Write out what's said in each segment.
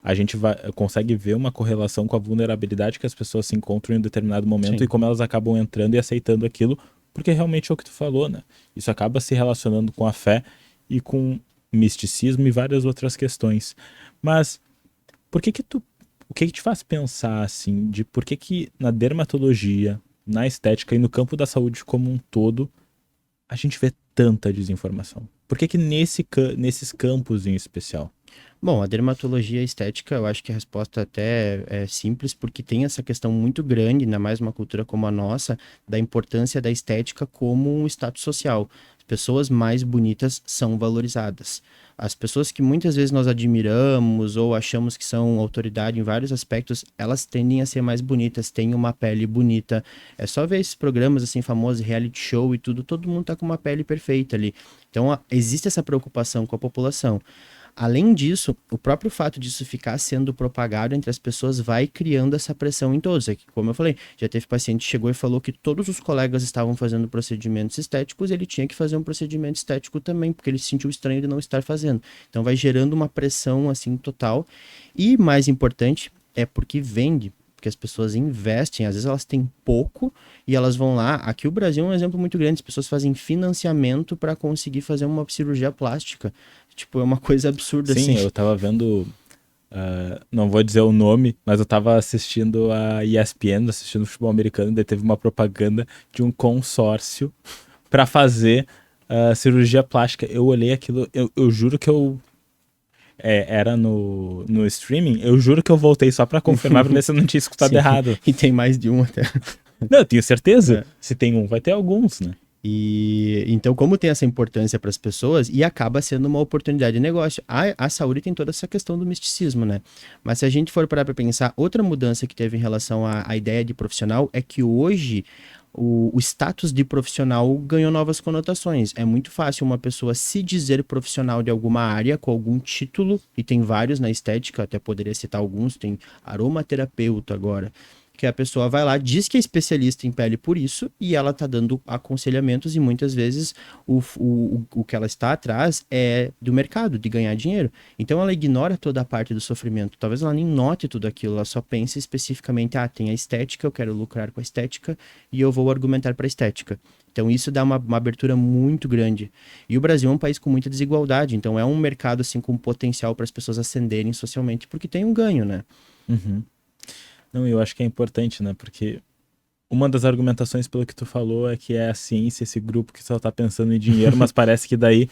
a gente consegue ver uma correlação com a vulnerabilidade que as pessoas se encontram em um determinado momento Sim. e como elas acabam entrando e aceitando aquilo, porque realmente é o que tu falou, né? Isso acaba se relacionando com a fé e com misticismo e várias outras questões. Mas por que que tu, o que que te faz pensar assim, de por que que na dermatologia, na estética e no campo da saúde como um todo, a gente vê tanta desinformação? Por que que nesses campos em especial? Bom, a dermatologia estética, eu acho que a resposta até é simples, porque tem essa questão muito grande, ainda mais uma cultura como a nossa, da importância da estética como um status social. As pessoas mais bonitas são valorizadas. As pessoas que muitas vezes nós admiramos ou achamos que são autoridade em vários aspectos, elas tendem a ser mais bonitas, têm uma pele bonita. É só ver esses programas assim famosos, reality show e tudo, todo mundo tá com uma pele perfeita ali. Então, existe essa preocupação com a população. Além disso, o próprio fato disso ficar sendo propagado entre as pessoas vai criando essa pressão em todos. É que, como eu falei, já teve paciente que chegou e falou que todos os colegas estavam fazendo procedimentos estéticos, ele tinha que fazer um procedimento estético também, porque ele se sentiu estranho de não estar fazendo. Então vai gerando uma pressão assim total. E mais importante é porque vende. Porque as pessoas investem, às vezes elas têm pouco e elas vão lá. Aqui o Brasil é um exemplo muito grande, as pessoas fazem financiamento para conseguir fazer uma cirurgia plástica. Tipo, é uma coisa absurda, assim. Sim, eu tava vendo, não vou dizer o nome, mas eu tava assistindo a ESPN, assistindo futebol americano, e daí teve uma propaganda de um consórcio para fazer cirurgia plástica. Eu olhei aquilo, eu juro que era no streaming, eu juro que eu voltei só para confirmar pra ver se eu não tinha escutado Sim, errado. e tem mais de um até. Não, eu tenho certeza. É. Se tem um, vai ter alguns, né? E então, como tem essa importância para as pessoas, e acaba sendo uma oportunidade de negócio. A saúde tem toda essa questão do misticismo, né? Mas se a gente for parar para pensar, outra mudança que teve em relação à ideia de profissional é que hoje o status de profissional ganhou novas conotações. É muito fácil uma pessoa se dizer profissional de alguma área, com algum título, e tem vários na estética, até poderia citar alguns, tem aromaterapeuta agora, que a pessoa vai lá, diz que é especialista em pele por isso, e ela tá dando aconselhamentos, e muitas vezes o que ela está atrás é do mercado, de ganhar dinheiro. Então ela ignora toda a parte do sofrimento. Talvez ela nem note tudo aquilo, ela só pense especificamente, tem a estética, eu quero lucrar com a estética, e eu vou argumentar para a estética. Então isso dá uma abertura muito grande. E o Brasil é um país com muita desigualdade, então é um mercado assim com potencial para as pessoas ascenderem socialmente, porque tem um ganho, né? Uhum. Não, eu acho que é importante, né? Porque uma das argumentações pelo que tu falou é que é a ciência, esse grupo que só tá pensando em dinheiro, mas parece que daí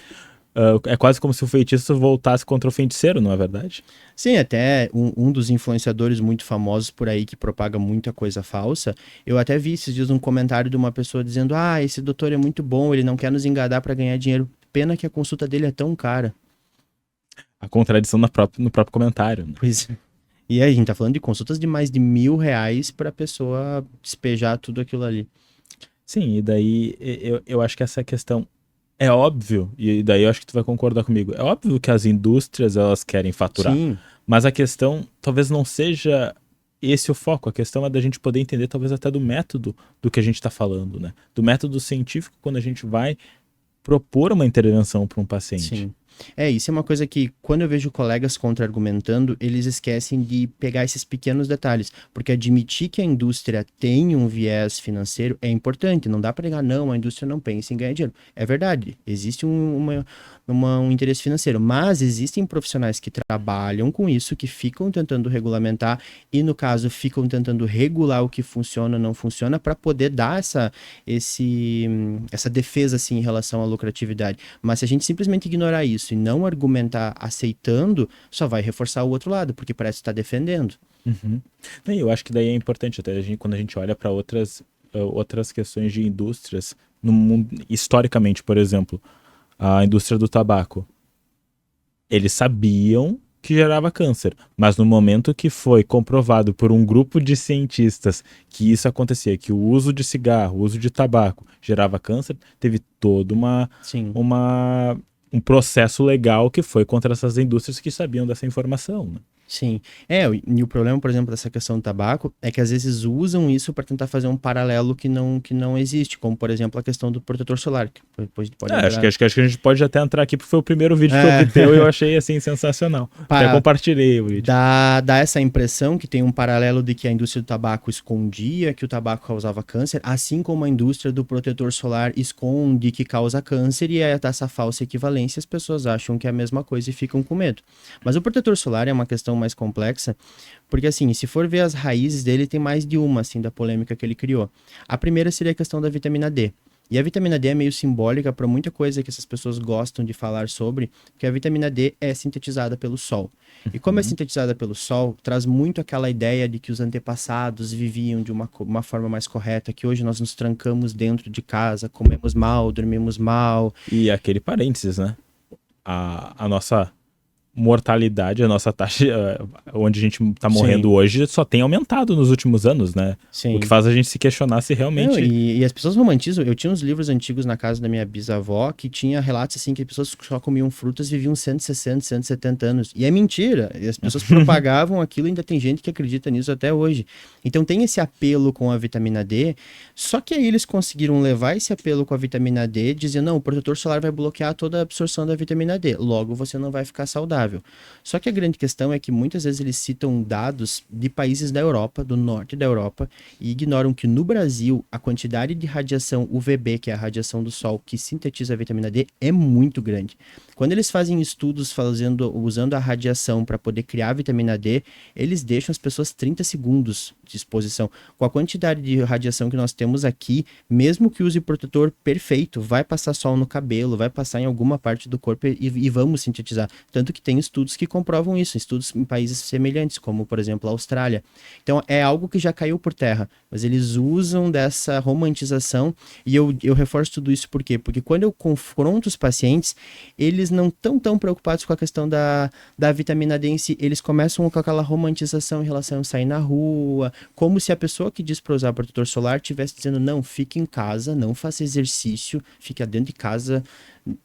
é quase como se o feitiço voltasse contra o feiticeiro, não é verdade? Sim, até um dos influenciadores muito famosos por aí que propaga muita coisa falsa. Eu até vi esses dias um comentário de uma pessoa dizendo: esse doutor é muito bom, ele não quer nos enganar para ganhar dinheiro. Pena que a consulta dele é tão cara. A contradição no próprio comentário, né? Pois. E aí, a gente tá falando de consultas de mais de R$ 1.000 pra pessoa despejar tudo aquilo ali. Sim, e daí eu acho que essa questão é óbvio, e daí eu acho que tu vai concordar comigo, é óbvio que as indústrias elas querem faturar, Sim, mas a questão talvez não seja esse o foco, a questão é da gente poder entender talvez até do método do que a gente está falando, né? Do método científico quando a gente vai propor uma intervenção para um paciente. sim. Isso é uma coisa que, quando eu vejo colegas contra-argumentando, eles esquecem de pegar esses pequenos detalhes, porque admitir que a indústria tem um viés financeiro é importante, não dá para negar, não, a indústria não pensa em ganhar dinheiro. É verdade, existe um interesse financeiro, mas existem profissionais que trabalham com isso, que ficam tentando regulamentar e, no caso, ficam tentando regular o que funciona ou não funciona para poder dar essa defesa assim, em relação à lucratividade. Mas se a gente simplesmente ignorar isso e não argumentar aceitando, só vai reforçar o outro lado, porque parece estar defendendo. Uhum. E eu acho que daí é importante até quando a gente olha para outras questões de indústrias no mundo, historicamente, por exemplo, a indústria do tabaco. Eles sabiam que gerava câncer, mas no momento que foi comprovado por um grupo de cientistas que isso acontecia, que o uso de cigarro, o uso de tabaco gerava câncer, teve todo Sim. uma, um processo legal que foi contra essas indústrias que sabiam dessa informação, né? Sim. E o problema, por exemplo, dessa questão do tabaco é que às vezes usam isso para tentar fazer um paralelo que não existe, como por exemplo a questão do protetor solar, que depois pode Acho entrar. acho que a gente pode até entrar aqui, porque foi o primeiro vídeo que eu vi É, teu e eu achei assim sensacional. Até compartilhei o vídeo. dá essa impressão que tem um paralelo de que a indústria do tabaco escondia que o tabaco causava câncer, assim como a indústria do protetor solar esconde que causa câncer, e é essa falsa equivalência, as pessoas acham que é a mesma coisa e ficam com medo. Mas o protetor solar é uma questão mais complexa, porque assim, se for ver as raízes dele, tem mais de uma, assim, da polêmica que ele criou. A primeira seria a questão da vitamina D. E a vitamina D é meio simbólica para muita coisa que essas pessoas gostam de falar sobre, que a vitamina D é sintetizada pelo sol. E como é Uhum. sintetizada pelo sol, traz muito aquela ideia de que os antepassados viviam de uma forma mais correta, que hoje nós nos trancamos dentro de casa, comemos mal, dormimos mal. E aquele parênteses, né? A nossa mortalidade, a nossa taxa, onde a gente tá Sim, morrendo hoje, só tem aumentado nos últimos anos, né? O que sim. faz a gente se questionar se Não, realmente. e as pessoas romantizam. Eu tinha uns livros antigos na casa da minha bisavó que tinha relatos assim que as pessoas só comiam frutas e viviam 160, 170 anos. E é mentira. E as pessoas propagavam aquilo e ainda tem gente que acredita nisso até hoje. Então tem esse apelo com a vitamina D, só que aí eles conseguiram levar esse apelo com a vitamina D, dizendo, não, o protetor solar vai bloquear toda a absorção da vitamina D. Logo você não vai ficar saudável. Só que a grande questão é que muitas vezes eles citam dados de países da Europa, do norte da Europa, e ignoram que no Brasil a quantidade de radiação UVB, que é a radiação do sol que sintetiza a vitamina D, é muito grande. Quando eles fazem estudos usando a radiação para poder criar a vitamina D, eles deixam as pessoas 30 segundos de exposição. Com a quantidade de radiação que nós temos aqui, mesmo que use protetor perfeito, vai passar sol no cabelo, vai passar em alguma parte do corpo e vamos sintetizar. Tanto que tem estudos que comprovam isso, estudos em países semelhantes, como por exemplo a Austrália. Então é algo que já caiu por terra, mas eles usam dessa romantização, e eu reforço tudo isso por quê? Porque quando eu confronto os pacientes, eles não estão tão preocupados com a questão da vitamina D em si, eles começam com aquela romantização em relação a sair na rua, como se a pessoa que diz para usar protetor solar estivesse dizendo, não, fique em casa, não faça exercício, fique dentro de casa,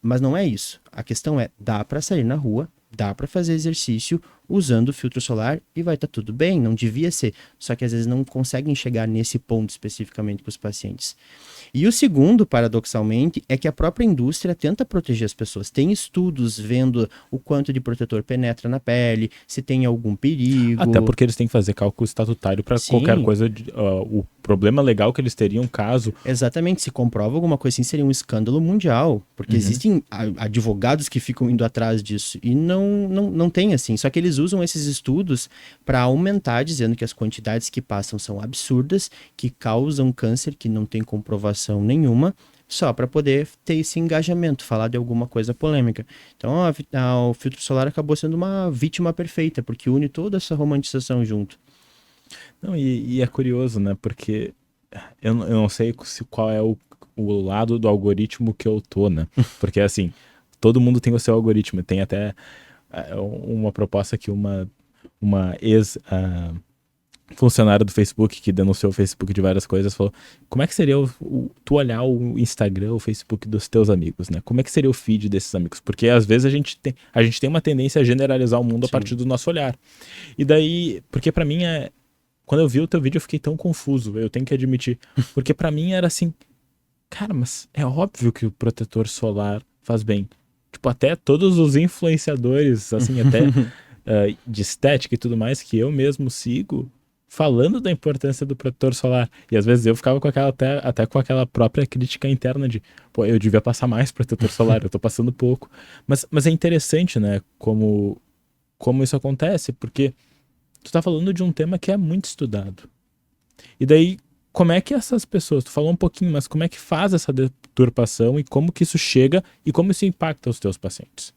mas não é isso. A questão é, dá para sair na rua, dá para fazer exercício usando filtro solar e vai estar tudo bem, não devia ser. Só que às vezes não conseguem chegar nesse ponto especificamente com os pacientes. E o segundo, paradoxalmente, é que a própria indústria tenta proteger as pessoas. Tem estudos vendo o quanto de protetor penetra na pele, se tem algum Até perigo. porque eles têm que fazer cálculo estatutário para qualquer Sim, coisa. O problema legal que eles teriam caso. exatamente, se comprova alguma coisa assim, seria um escândalo mundial, porque Uhum. existem advogados que ficam indo atrás disso, e não tem assim, só que eles usam esses estudos para aumentar, dizendo que as quantidades que passam são absurdas, que causam câncer, que não tem comprovação nenhuma, só para poder ter esse engajamento, falar de alguma coisa polêmica. Então, o filtro solar acabou sendo uma vítima perfeita, porque une toda essa romantização junto. Não, e é curioso, né? Porque eu não sei qual é o lado do algoritmo que eu tô, né? Porque assim, todo mundo tem o seu algoritmo. Tem até uma proposta que uma funcionária do Facebook que denunciou o Facebook de várias coisas falou: como é que seria tu olhar o Instagram, o Facebook dos teus amigos, né? Como é que seria o feed desses amigos? Porque às vezes a gente tem uma tendência a generalizar o mundo a Sim. partir do nosso olhar. E daí, porque pra mim quando eu vi o teu vídeo eu fiquei tão confuso, eu tenho que admitir, porque pra mim era assim, cara, mas é óbvio que o protetor solar faz bem. Tipo, até todos os influenciadores, assim, até de estética e tudo mais, que eu mesmo sigo, falando da importância do protetor solar. E às vezes eu ficava com aquela até com aquela própria crítica interna de, pô, eu devia passar mais protetor solar, eu tô passando pouco. Mas é interessante, né, como isso acontece, porque tu tá falando de um tema que é muito estudado. E daí, como é que essas pessoas, tu falou um pouquinho, mas como é que faz essa deturpação e como que isso chega e como isso impacta os teus pacientes?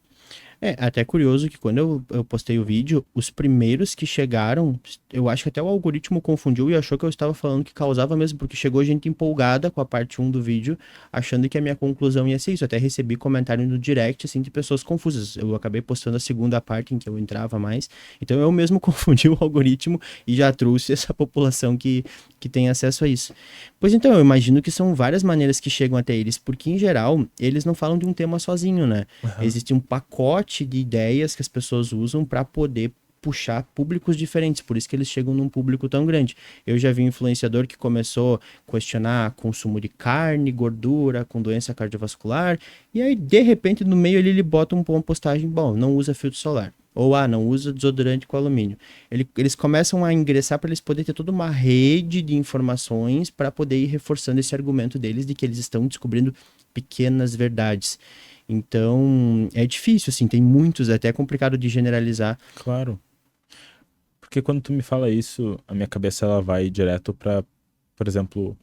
É até curioso que quando eu postei o vídeo, os primeiros que chegaram, eu acho que até o algoritmo confundiu e achou que eu estava falando que causava mesmo, porque chegou gente empolgada com a parte 1 do vídeo, achando que a minha conclusão ia ser isso. Até recebi comentário no direct, assim, de pessoas confusas. Eu acabei postando a segunda parte em que eu entrava mais, então eu mesmo confundi o algoritmo e já trouxe essa população que tem acesso a isso. Pois então, eu imagino que são várias maneiras que chegam até eles, porque em geral, eles não falam de um tema sozinho, né? Aham. Existe um pacote de ideias que as pessoas usam para poder puxar públicos diferentes, por isso que eles chegam num público tão grande. Eu já vi um influenciador que começou a questionar consumo de carne, gordura, com doença cardiovascular, e aí, de repente, no meio ele bota uma postagem, bom, não usa filtro solar. Ou, não usa desodorante com alumínio. Eles começam a ingressar para eles poderem ter toda uma rede de informações para poder ir reforçando esse argumento deles de que eles estão descobrindo pequenas verdades. Então, é difícil, assim, tem muitos, é até complicado de generalizar. Claro. Porque quando tu me fala isso, a minha cabeça ela vai direto para, por exemplo,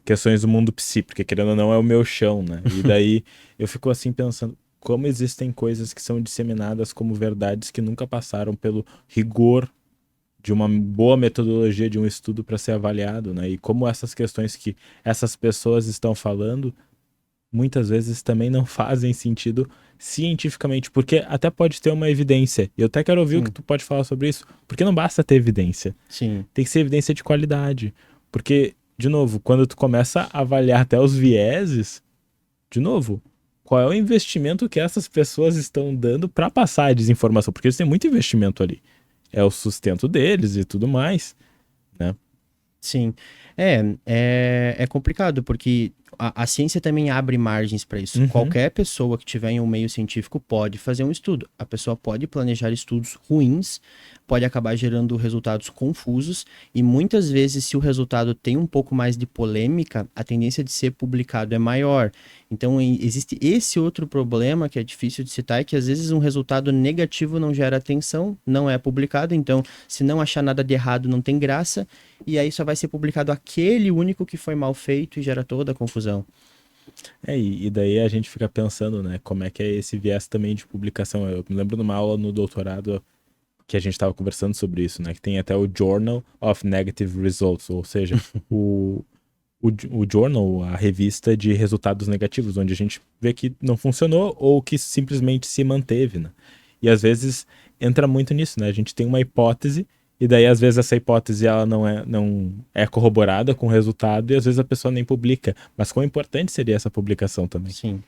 questões do mundo psi, porque querendo ou não é o meu chão, né? E daí eu fico assim pensando, como existem coisas que são disseminadas como verdades que nunca passaram pelo rigor de uma boa metodologia de um estudo para ser avaliado, né? E como essas questões que essas pessoas estão falando muitas vezes também não fazem sentido cientificamente, porque até pode ter uma evidência. E eu até quero ouvir o que tu pode falar sobre isso, porque não basta ter evidência. Sim. Tem que ser evidência de qualidade. Porque, de novo, quando tu começa a avaliar até os vieses, de novo, qual é o investimento que essas pessoas estão dando para passar a desinformação? Porque eles têm muito investimento ali. É o sustento deles e tudo mais, né? Sim. É complicado, porque a ciência também abre margens para isso. Uhum. Qualquer pessoa que tiver em um meio científico pode fazer um estudo. A pessoa pode planejar estudos ruins, pode acabar gerando resultados confusos, e muitas vezes, se o resultado tem um pouco mais de polêmica, a tendência de ser publicado é maior. Então, existe esse outro problema que é difícil de citar, é que às vezes um resultado negativo não gera atenção, não é publicado, então, se não achar nada de errado, não tem graça, e aí só vai ser publicado aquele único que foi mal feito e gera toda a confusão. E daí a gente fica pensando, né, como é que é esse viés também de publicação. Eu me lembro numa aula no doutorado que a gente estava conversando sobre isso, né, que tem até o Journal of Negative Results, ou seja, o journal, a revista de resultados negativos, onde a gente vê que não funcionou ou que simplesmente se manteve, né? E às vezes entra muito nisso, né? A gente tem uma hipótese e daí às vezes essa hipótese ela não é corroborada com o resultado e às vezes a pessoa nem publica. Mas quão importante seria essa publicação também? Sim.